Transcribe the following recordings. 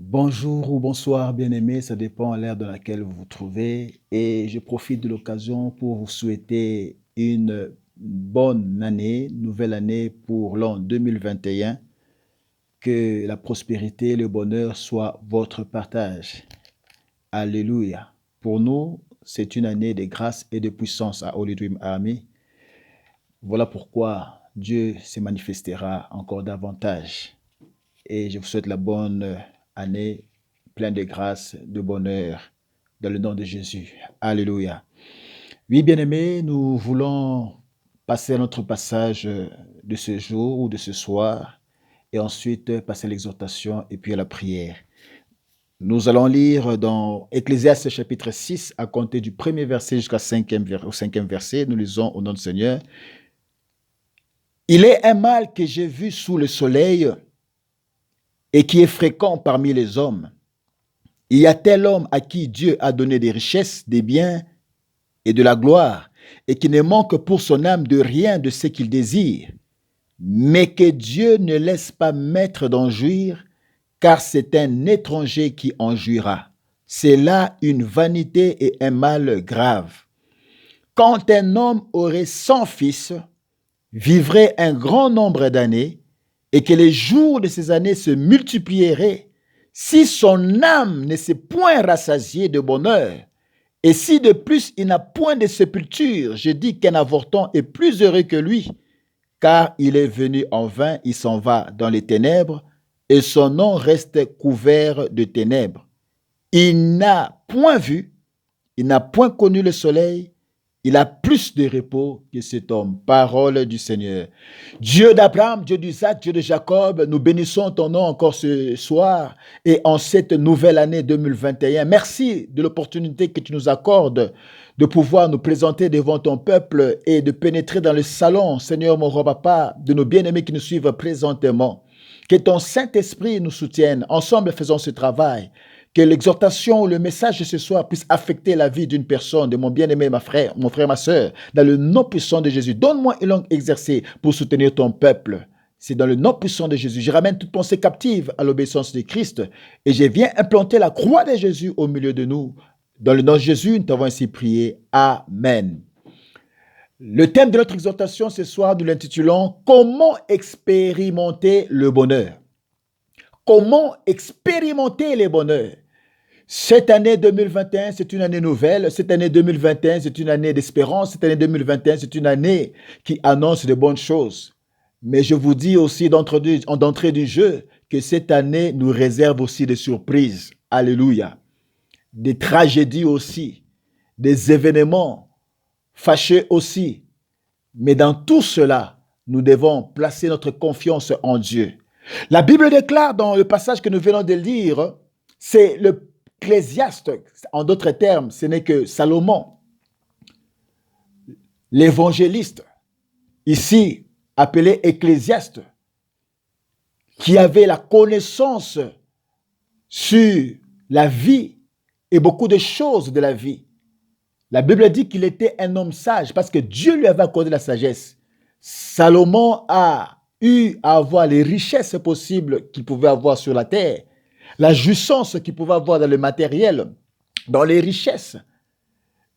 Bonjour ou bonsoir, bien-aimés, ça dépend à l'ère dans laquelle vous vous trouvez. Et je profite de l'occasion pour vous souhaiter une bonne année, nouvelle année pour l'an 2021. Que la prospérité et le bonheur soient votre partage. Alléluia. Pour nous, c'est une année de grâce et de puissance à Holy Dream Army. Voilà pourquoi Dieu se manifestera encore davantage. Et je vous souhaite la bonne année, pleine de grâce, de bonheur, dans le nom de Jésus. Alléluia. Oui, bien-aimés, nous voulons passer à notre passage de ce jour ou de ce soir, et ensuite passer à l'exhortation et puis à la prière. Nous allons lire dans Ecclésiaste chapitre 6, à compter du premier verset jusqu'au cinquième verset. Nous lisons au nom du Seigneur. Il est un mal que j'ai vu sous le soleil et qui est fréquent parmi les hommes. Il y a tel homme à qui Dieu a donné des richesses, des biens et de la gloire, et qui ne manque pour son âme de rien de ce qu'il désire, mais que Dieu ne laisse pas mettre d'en jouir, car c'est un étranger qui en jouira. C'est là une vanité et un mal grave. Quand un homme aurait 100 fils, vivrait un grand nombre d'années, et que les jours de ces années se multiplieraient, si son âme ne s'est point rassasiée de bonheur, et si de plus il n'a point de sépulture, je dis qu'un avorton est plus heureux que lui, car il est venu en vain, il s'en va dans les ténèbres, et son nom reste couvert de ténèbres. Il n'a point vu, il n'a point connu le soleil, il a plus de repos que cet homme. Parole du Seigneur. Dieu d'Abraham, Dieu d'Isaac, Dieu de Jacob, nous bénissons ton nom encore ce soir et en cette nouvelle année 2021. Merci de l'opportunité que tu nous accordes de pouvoir nous présenter devant ton peuple et de pénétrer dans le salon, Seigneur mon roi papa, de nos bien-aimés qui nous suivent présentement. Que ton Saint-Esprit nous soutienne. Ensemble, faisons ce travail. Que l'exhortation ou le message de ce soir puisse affecter la vie d'une personne, de mon bien-aimé, mon frère, ma soeur, dans le nom puissant de Jésus. Donne-moi une langue exercée pour soutenir ton peuple. C'est dans le nom puissant de Jésus. Je ramène toute pensée captive à l'obéissance de Christ et je viens implanter la croix de Jésus au milieu de nous. Dans le nom de Jésus, nous t'avons ainsi prié. Amen. Le thème de notre exhortation ce soir, nous l'intitulons « Comment expérimenter le bonheur ?» Comment expérimenter le bonheur? Cette année 2021, c'est une année nouvelle. Cette année 2021, c'est une année d'espérance. Cette année 2021, c'est une année qui annonce de bonnes choses. Mais je vous dis aussi d'entrée du jeu que cette année nous réserve aussi des surprises. Alléluia. Des tragédies aussi. Des événements fâcheux aussi. Mais dans tout cela, nous devons placer notre confiance en Dieu. La Bible déclare dans le passage que nous venons de lire, c'est l'Ecclésiaste, en d'autres termes, ce n'est que Salomon, l'évangéliste, ici appelé Ecclésiaste, qui avait la connaissance sur la vie et beaucoup de choses de la vie. La Bible dit qu'il était un homme sage parce que Dieu lui avait accordé la sagesse. Salomon a eu à avoir les richesses possibles qu'il pouvait avoir sur la terre, la jouissance qu'il pouvait avoir dans le matériel, dans les richesses.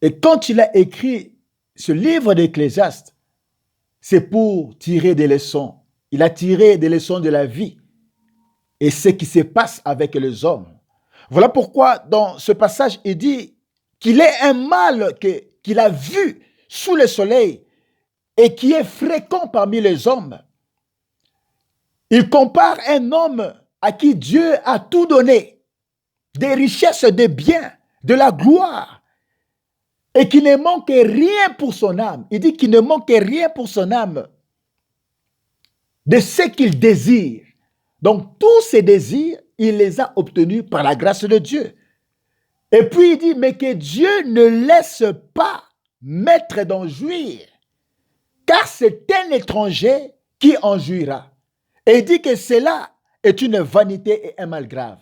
Et quand il a écrit ce livre d'Ecclésiaste, c'est pour tirer des leçons. Il a tiré des leçons de la vie et ce qui se passe avec les hommes. Voilà pourquoi dans ce passage, il dit qu'il est un mal qu'il a vu sous le soleil et qui est fréquent parmi les hommes. Il compare un homme à qui Dieu a tout donné, des richesses, des biens, de la gloire, et qui ne manque rien pour son âme. Il dit qu'il ne manque rien pour son âme de ce qu'il désire. Donc, tous ses désirs, il les a obtenus par la grâce de Dieu. Et puis, il dit, mais que Dieu ne laisse pas mettre d'en jouir, car c'est un étranger qui en jouira. Et il dit que cela est une vanité et un mal grave.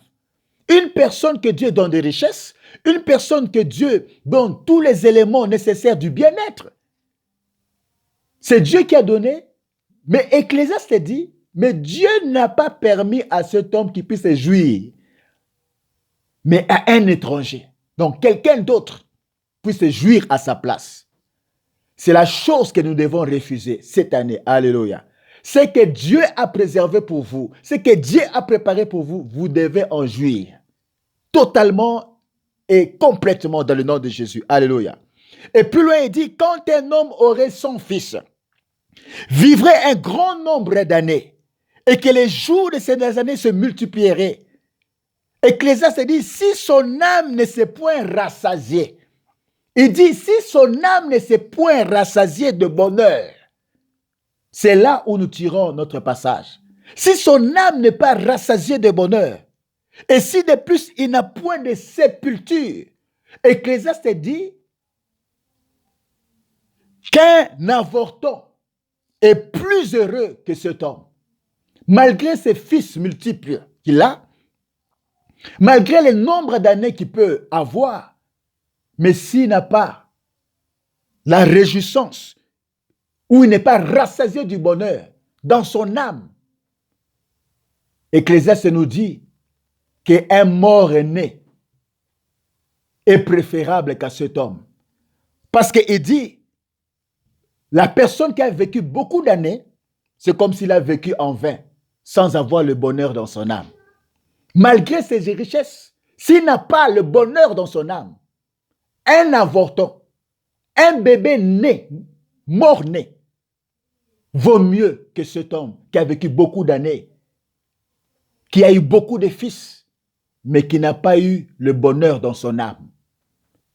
Une personne que Dieu donne des richesses, une personne que Dieu donne tous les éléments nécessaires du bien-être. C'est Dieu qui a donné, mais Ecclésiaste dit, mais Dieu n'a pas permis à cet homme qu'il puisse jouir. mais à un étranger. Donc, quelqu'un d'autre puisse se jouir à sa place. C'est la chose que nous devons refuser cette année. Alléluia. Ce que Dieu a préservé pour vous, ce que Dieu a préparé pour vous, vous devez en jouir. Totalement et complètement dans le nom de Jésus. Alléluia. Et plus loin, il dit, quand un homme aurait son fils, vivrait un grand nombre d'années, et que les jours de ces années se multiplieraient. Ecclésiaste dit, si son âme ne s'est point rassasiée, il dit, si son âme ne s'est point rassasiée de bonheur, c'est là où nous tirons notre passage. Si son âme n'est pas rassasiée de bonheur, et si de plus il n'a point de sépulture, Ecclésiaste dit qu'un avorton est plus heureux que cet homme. Malgré ses fils multiples qu'il a, malgré le nombre d'années qu'il peut avoir, mais s'il n'a pas la réjouissance, ou il n'est pas rassasié du bonheur dans son âme, Ecclésiaste nous dit qu'un mort-né est préférable qu'à cet homme. Parce qu'il dit, la personne qui a vécu beaucoup d'années, c'est comme s'il a vécu en vain, sans avoir le bonheur dans son âme. Malgré ses richesses, s'il n'a pas le bonheur dans son âme, un avorton, un bébé né, mort-né, vaut mieux que cet homme qui a vécu beaucoup d'années, qui a eu beaucoup de fils, mais qui n'a pas eu le bonheur dans son âme.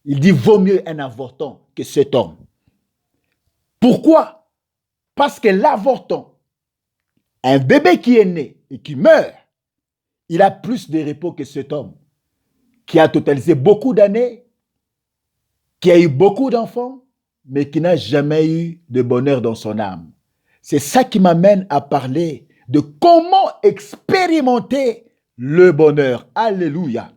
Il dit, vaut mieux un avorton que cet homme. Pourquoi? Parce que l'avorton, un bébé qui est né et qui meurt, il a plus de repos que cet homme qui a totalisé beaucoup d'années, qui a eu beaucoup d'enfants, mais qui n'a jamais eu de bonheur dans son âme. C'est ça qui m'amène à parler de comment expérimenter le bonheur. Alléluia.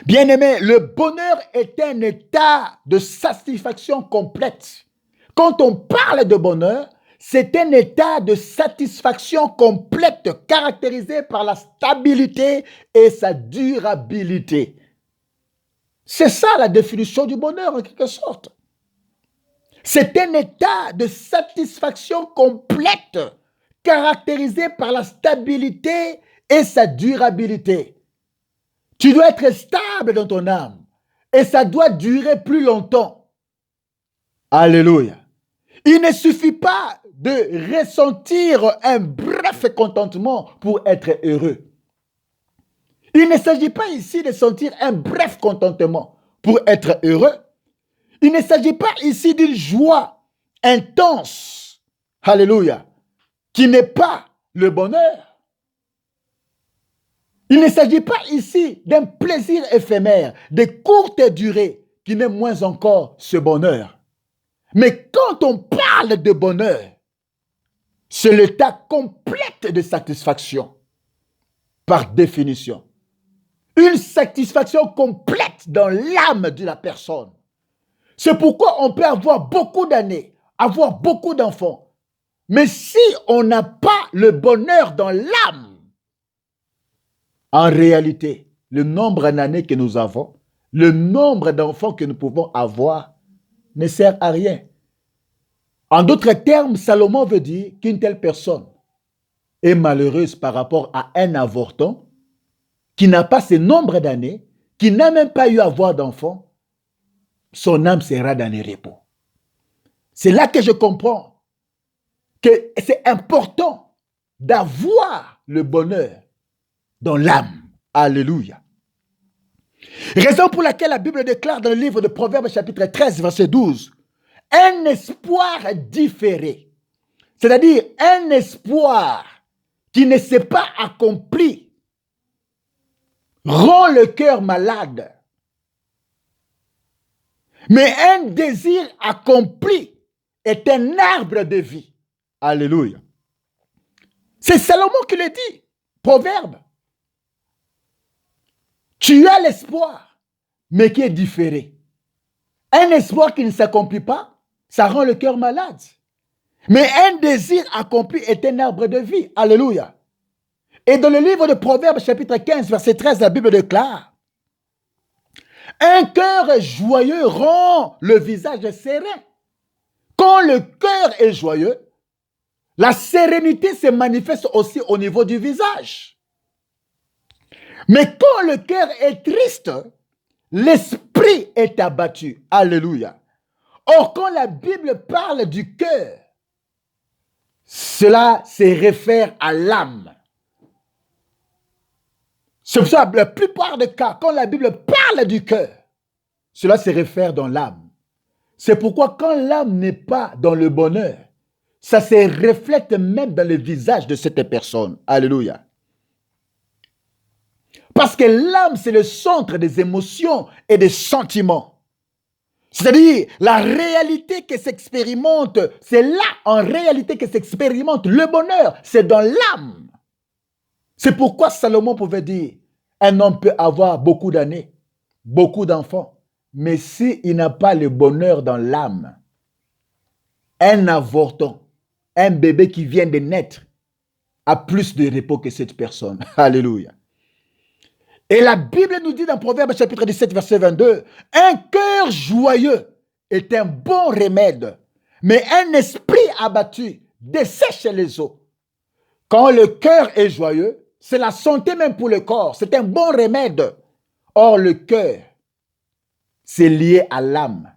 Bien-aimé, le bonheur est un état de satisfaction complète. Quand on parle de bonheur, c'est un état de satisfaction complète caractérisé par la stabilité et sa durabilité. C'est ça la définition du bonheur en quelque sorte. C'est un état de satisfaction complète caractérisé par la stabilité et sa durabilité. Tu dois être stable dans ton âme et ça doit durer plus longtemps. Alléluia. Il ne suffit pas de ressentir un bref contentement pour être heureux. Il ne s'agit pas ici de sentir un bref contentement pour être heureux. Il ne s'agit pas ici d'une joie intense, alléluia, qui n'est pas le bonheur. Il ne s'agit pas ici d'un plaisir éphémère, de courte durée, qui n'est moins encore ce bonheur. Mais quand on parle de bonheur, c'est l'état complet de satisfaction, par définition. Une satisfaction complète dans l'âme de la personne. C'est pourquoi on peut avoir beaucoup d'années, avoir beaucoup d'enfants. Mais si on n'a pas le bonheur dans l'âme, en réalité, le nombre d'années que nous avons, le nombre d'enfants que nous pouvons avoir, ne sert à rien. En d'autres termes, Salomon veut dire qu'une telle personne est malheureuse par rapport à un avorton qui n'a pas ce nombre d'années, qui n'a même pas eu à avoir d'enfants, son âme sera dans le repos. C'est là que je comprends que c'est important d'avoir le bonheur dans l'âme. Alléluia. Raison pour laquelle la Bible déclare dans le livre de Proverbes chapitre 13, verset 12, un espoir différé, c'est-à-dire un espoir qui ne s'est pas accompli, rend le cœur malade. Mais un désir accompli est un arbre de vie. Alléluia. C'est Salomon qui le dit. Proverbe. Tu as l'espoir, mais qui est différé. Un espoir qui ne s'accomplit pas, ça rend le cœur malade. Mais un désir accompli est un arbre de vie. Alléluia. Et dans le livre de Proverbes, chapitre 15, verset 13, la Bible déclare Un cœur joyeux rend le visage serein. Quand le cœur est joyeux, la sérénité se manifeste aussi au niveau du visage. Mais quand le cœur est triste, l'esprit est abattu. Alléluia. Or, quand la Bible parle du cœur, cela se réfère à l'âme. C'est pour ça que la plupart des cas, quand la Bible parle du cœur, cela se réfère dans l'âme. C'est pourquoi quand l'âme n'est pas dans le bonheur, ça se reflète même dans le visage de cette personne. Alléluia. Parce que l'âme, c'est le centre des émotions et des sentiments. C'est-à-dire, la réalité qui s'expérimente, c'est là en réalité que s'expérimente le bonheur, c'est dans l'âme. C'est pourquoi Salomon pouvait dire, un homme peut avoir beaucoup d'années, beaucoup d'enfants, mais s'il n'a pas le bonheur dans l'âme, un avorton, un bébé qui vient de naître, a plus de repos que cette personne. Alléluia. Et la Bible nous dit dans Proverbe chapitre 17, verset 22, un cœur joyeux est un bon remède, mais un esprit abattu dessèche les os. Quand le cœur est joyeux, c'est la santé même pour le corps, c'est un bon remède. Or, le cœur, c'est lié à l'âme.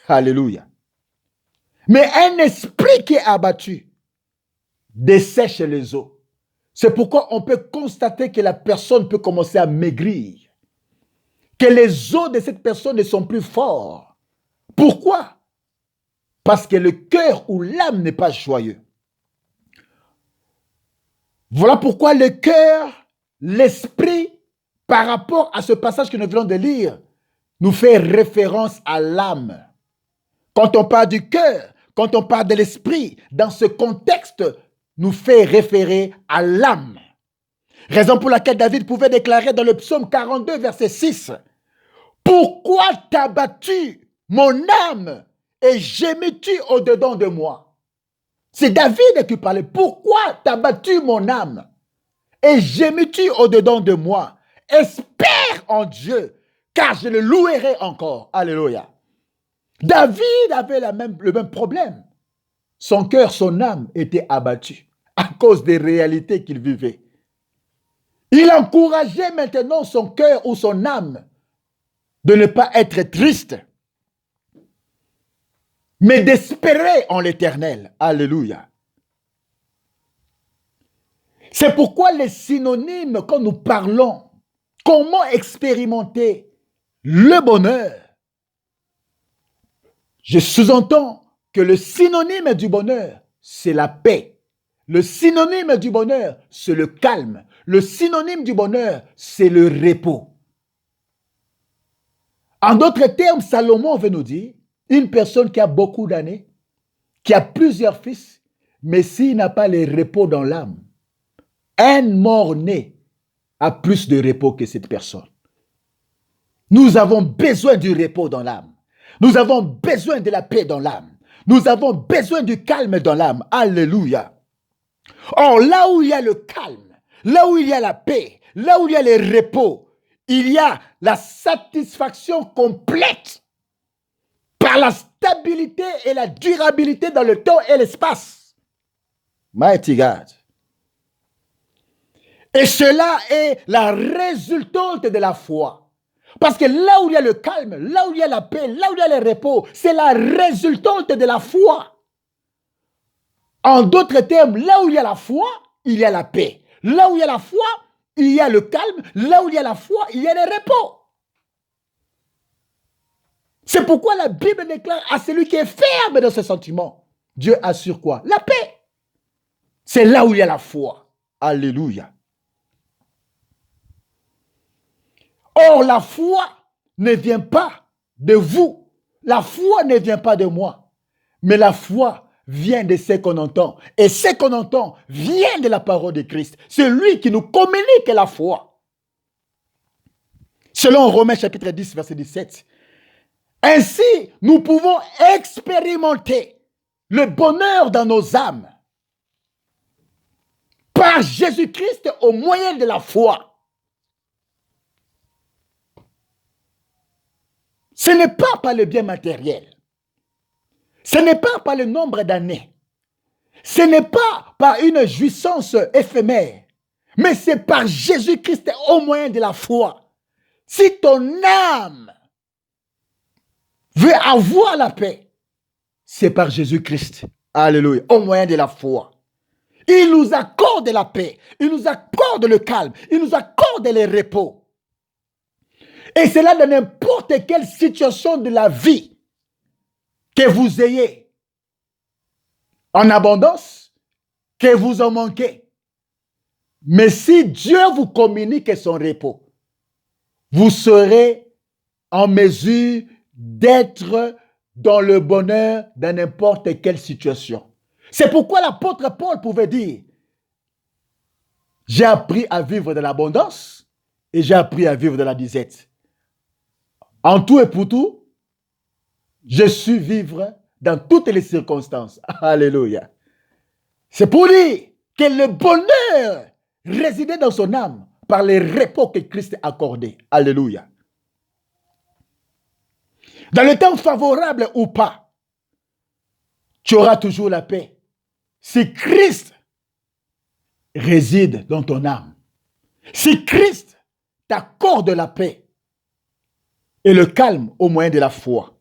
Alléluia. Mais un esprit qui est abattu dessèche les os. C'est pourquoi on peut constater que la personne peut commencer à maigrir, que les os de cette personne ne sont plus forts. Pourquoi? Parce que le cœur ou l'âme n'est pas joyeux. Voilà pourquoi le cœur, l'esprit, par rapport à ce passage que nous venons de lire, nous fait référence à l'âme. Quand on parle du cœur, quand on parle de l'esprit, dans ce contexte, nous fait référer à l'âme. Raison pour laquelle David pouvait déclarer dans le psaume 42, verset 6, « Pourquoi t'as battu mon âme et gémis-tu au-dedans de moi ?» C'est David qui parlait. « Pourquoi t'as battu mon âme et gémis-tu au-dedans de moi? Espère en Dieu, car je le louerai encore. » Alléluia. David avait le même problème. Son cœur, son âme était abattu à cause des réalités qu'il vivait. Il encourageait maintenant son cœur ou son âme de ne pas être triste, mais d'espérer en l'Éternel. Alléluia. C'est pourquoi les synonymes, quand nous parlons, comment expérimenter le bonheur, je sous-entends que le synonyme du bonheur, c'est la paix. Le synonyme du bonheur, c'est le calme. Le synonyme du bonheur, c'est le repos. En d'autres termes, Salomon veut nous dire, une personne qui a beaucoup d'années, qui a plusieurs fils, mais s'il n'a pas le repos dans l'âme, un mort-né a plus de repos que cette personne. Nous avons besoin du repos dans l'âme. Nous avons besoin de la paix dans l'âme. Nous avons besoin du calme dans l'âme. Alléluia. Or, là où il y a le calme, là où il y a la paix, là où il y a le repos, il y a la satisfaction complète par la stabilité et la durabilité dans le temps et l'espace. Mighty God. Et cela est la résultante de la foi. Parce que là où il y a le calme, là où il y a la paix, là où il y a le repos, c'est la résultante de la foi. En d'autres termes, là où il y a la foi, il y a la paix. Là où il y a la foi, il y a le calme. Là où il y a la foi, il y a le repos. C'est pourquoi la Bible déclare à celui qui est ferme dans ses sentiments, Dieu assure quoi? La paix. C'est là où il y a la foi. Alléluia. Or, la foi ne vient pas de vous. La foi ne vient pas de moi. Mais la foi vient de ce qu'on entend. Et ce qu'on entend vient de la parole de Christ. C'est lui qui nous communique la foi. Selon Romains chapitre 10, verset 17. Ainsi, nous pouvons expérimenter le bonheur dans nos âmes par Jésus-Christ au moyen de la foi. Ce n'est pas par le bien matériel. Ce n'est pas par le nombre d'années. Ce n'est pas par une jouissance éphémère. Mais c'est par Jésus-Christ au moyen de la foi. Si ton âme veut avoir la paix, c'est par Jésus-Christ. Alléluia. Au moyen de la foi. Il nous accorde la paix. Il nous accorde le calme. Il nous accorde le repos. Et c'est là dans n'importe quelle situation de la vie que vous ayez en abondance, que vous en manquez. Mais si Dieu vous communique son repos, vous serez en mesure d'être dans le bonheur dans n'importe quelle situation. C'est pourquoi l'apôtre Paul pouvait dire, j'ai appris à vivre de l'abondance et j'ai appris à vivre de la disette. En tout et pour tout, je suis vivre dans toutes les circonstances. Alléluia. C'est pour dire que le bonheur résidait dans son âme par les repos que Christ a accordés. Alléluia. Dans le temps favorable ou pas, tu auras toujours la paix. Si Christ réside dans ton âme, si Christ t'accorde la paix et le calme au moyen de la foi.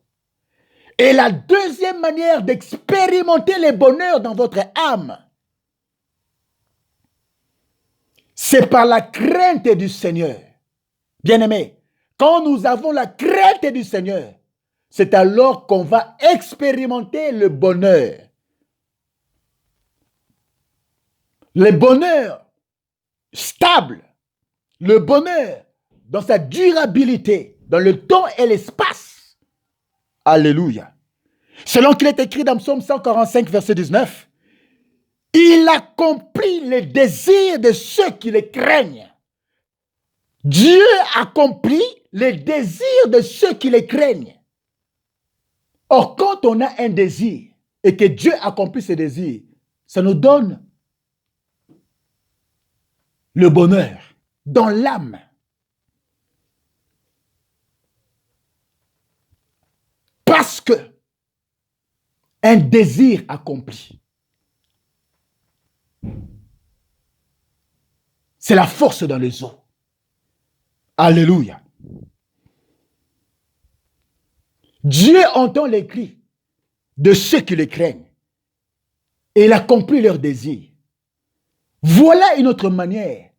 Et la deuxième manière d'expérimenter le bonheur dans votre âme, c'est par la crainte du Seigneur. Bien-aimés, quand nous avons la crainte du Seigneur, c'est alors qu'on va expérimenter le bonheur. Le bonheur stable, le bonheur dans sa durabilité, dans le temps et l'espace. Alléluia. Selon qu'il est écrit dans Psaume 145, verset 19, il accomplit les désirs de ceux qui les craignent. Dieu accomplit les désirs de ceux qui les craignent. Or, quand on a un désir et que Dieu accomplit ses désirs, ça nous donne le bonheur dans l'âme. Parce que un désir accompli, c'est la force dans les os. Alléluia. Dieu entend les cris de ceux qui le craignent et il accomplit leurs désirs. Voilà une autre manière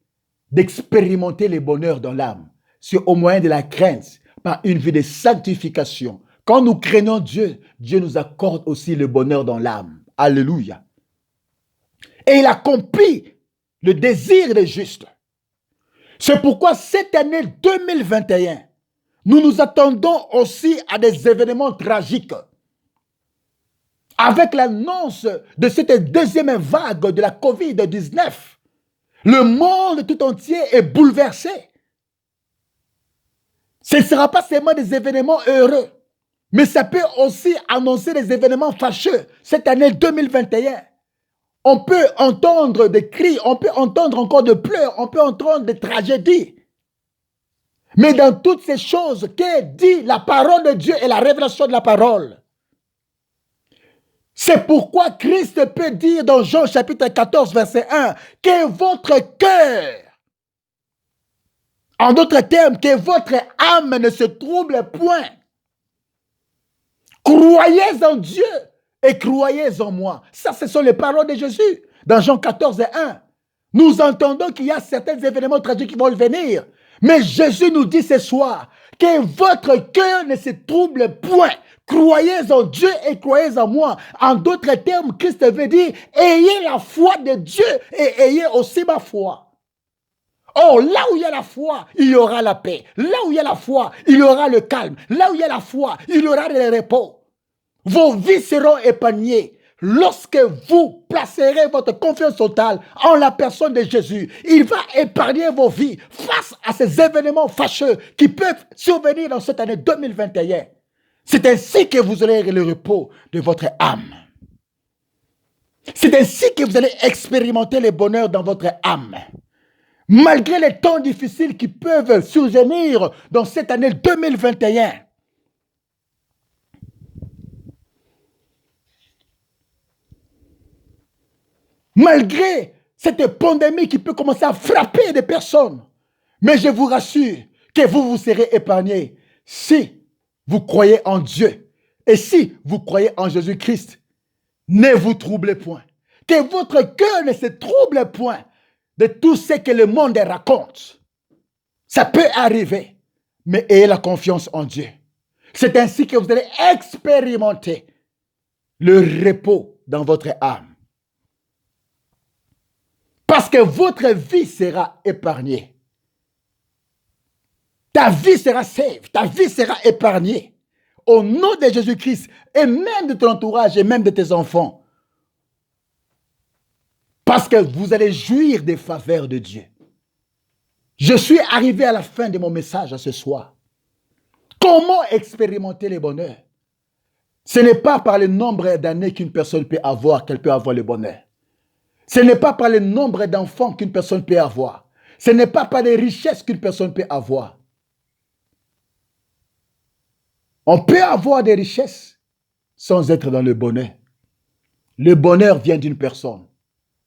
d'expérimenter le bonheur dans l'âme. C'est au moyen de la crainte, par une vie de sanctification. Quand nous craignons Dieu, Dieu nous accorde aussi le bonheur dans l'âme. Alléluia. Et il accomplit le désir des justes. C'est pourquoi cette année 2021, nous nous attendons aussi à des événements tragiques. Avec l'annonce de cette deuxième vague de la COVID-19, le monde tout entier est bouleversé. Ce ne sera pas seulement des événements heureux, mais ça peut aussi annoncer des événements fâcheux. Cette année 2021, on peut entendre des cris, on peut entendre encore des pleurs, on peut entendre des tragédies. Mais dans toutes ces choses, que dit la parole de Dieu et la révélation de la parole? C'est pourquoi Christ peut dire dans Jean chapitre 14, verset 1, que votre cœur, en d'autres termes, que votre âme ne se trouble point. Croyez en Dieu et croyez en moi. Ça, ce sont les paroles de Jésus. Dans Jean 14, 1, nous entendons qu'il y a certains événements tragiques qui vont venir. Mais Jésus nous dit ce soir que votre cœur ne se trouble point. Croyez en Dieu et croyez en moi. En d'autres termes, Christ veut dire, ayez la foi de Dieu et ayez aussi ma foi. Oh, là où il y a la foi, il y aura la paix. Là où il y a la foi, il y aura le calme. Là où il y a la foi, il y aura le repos. Vos vies seront épargnées. Lorsque vous placerez votre confiance totale en la personne de Jésus, il va épargner vos vies face à ces événements fâcheux qui peuvent survenir dans cette année 2021. C'est ainsi que vous aurez le repos de votre âme. C'est ainsi que vous allez expérimenter le bonheur dans votre âme. Malgré les temps difficiles qui peuvent survenir dans cette année 2021, malgré cette pandémie qui peut commencer à frapper des personnes. Mais je vous rassure que vous serez épargnés si vous croyez en Dieu et si vous croyez en Jésus-Christ. Ne vous troublez point. Que votre cœur ne se trouble point de tout ce que le monde raconte. Ça peut arriver, mais ayez la confiance en Dieu. C'est ainsi que vous allez expérimenter le repos dans votre âme. Parce que votre vie sera épargnée. Ta vie sera safe, ta vie sera épargnée. Au nom de Jésus-Christ et même de ton entourage et même de tes enfants. Parce que vous allez jouir des faveurs de Dieu. Je suis arrivé à la fin de mon message ce soir. Comment expérimenter le bonheur? Ce n'est pas par le nombre d'années qu'une personne peut avoir qu'elle peut avoir le bonheur. Ce n'est pas par le nombre d'enfants qu'une personne peut avoir. Ce n'est pas par les richesses qu'une personne peut avoir. On peut avoir des richesses sans être dans le bonheur. Le bonheur vient d'une personne,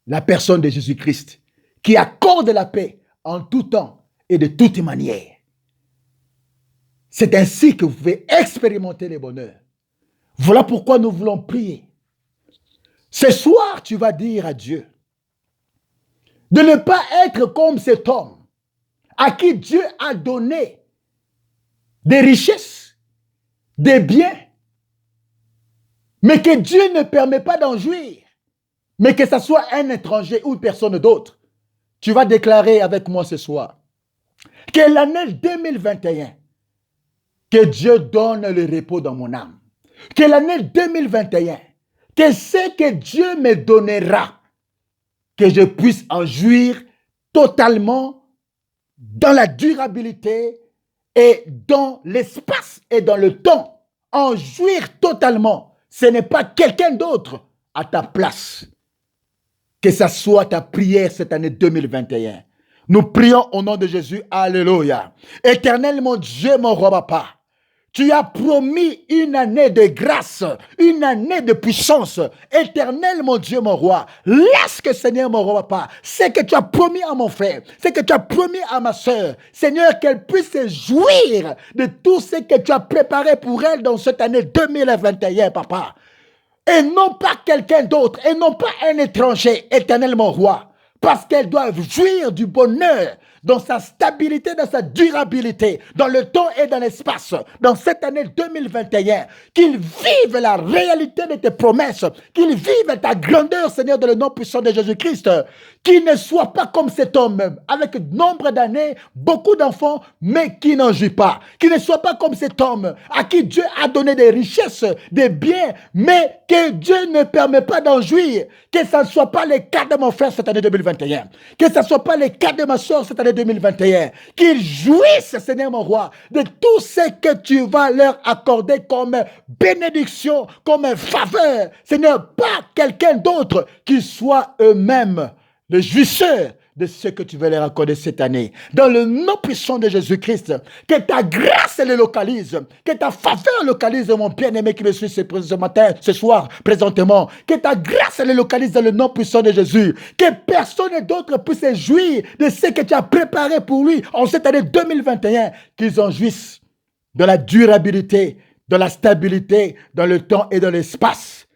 la personne de Jésus-Christ, qui accorde la paix en tout temps et de toutes manières. C'est ainsi que vous pouvez expérimenter le bonheur. Voilà pourquoi nous voulons prier. Ce soir, tu vas dire à Dieu de ne pas être comme cet homme à qui Dieu a donné des richesses, des biens, mais que Dieu ne permet pas d'en jouir, mais que ce soit un étranger ou personne d'autre. Tu vas déclarer avec moi ce soir que l'année 2021, que Dieu donne le repos dans mon âme. Que l'année 2021, que ce que Dieu me donnera, que je puisse en jouir totalement dans la durabilité et dans l'espace et dans le temps. En jouir totalement. Ce n'est pas quelqu'un d'autre à ta place. Que ça soit ta prière cette année 2021. Nous prions au nom de Jésus. Alléluia. Éternel mon Dieu, mon roi papa. Tu as promis une année de grâce, une année de puissance. Éternel, mon Dieu, mon roi, laisse que, Seigneur, mon roi, papa, c'est que tu as promis à mon frère, c'est que tu as promis à ma soeur, Seigneur, qu'elle puisse jouir de tout ce que tu as préparé pour elle dans cette année 2021, papa. Et non pas quelqu'un d'autre, et non pas un étranger, éternel, mon roi, parce qu'elle doit jouir du bonheur dans sa stabilité, dans sa durabilité, dans le temps et dans l'espace, dans cette année 2021, qu'ils vivent la réalité de tes promesses, qu'ils vivent ta grandeur, Seigneur, dans le nom puissant de Jésus-Christ, qu'ils ne soient pas comme cet homme, avec nombre d'années, beaucoup d'enfants, mais qui n'en jouit pas, qu'ils ne soient pas comme cet homme, à qui Dieu a donné des richesses, des biens, mais que Dieu ne permet pas d'en jouir, que ce ne soit pas le cas de mon frère cette année 2021, que ce ne soit pas le cas de ma soeur cette année 2021, qu'ils jouissent, Seigneur mon roi, de tout ce que tu vas leur accorder comme bénédiction, comme faveur. Seigneur, pas quelqu'un d'autre, qu'ils soient eux-mêmes les jouisseurs de ce que tu veux leur accorder cette année. Dans le nom puissant de Jésus-Christ, que ta grâce les localise, que ta faveur localise mon bien-aimé qui me suit ce matin, ce soir, présentement. Que ta grâce les localise dans le nom puissant de Jésus. Que personne d'autre puisse jouir de ce que tu as préparé pour lui en cette année 2021. Qu'ils en jouissent de la durabilité, de la stabilité, dans le temps et dans l'espace.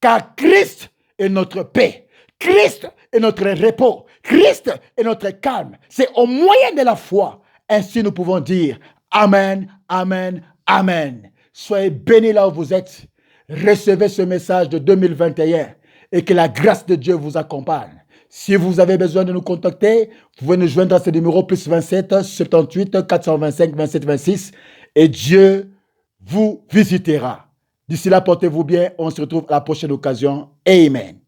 Car Christ est notre paix. Christ est notre repos. Christ est notre calme. C'est au moyen de la foi. Ainsi nous pouvons dire Amen, Amen, Amen. Soyez bénis là où vous êtes. Recevez ce message de 2021 et que la grâce de Dieu vous accompagne. Si vous avez besoin de nous contacter, vous pouvez nous joindre à ce numéro plus 27 78 425 27 26 et Dieu vous visitera. D'ici là, portez-vous bien. On se retrouve à la prochaine occasion. Amen.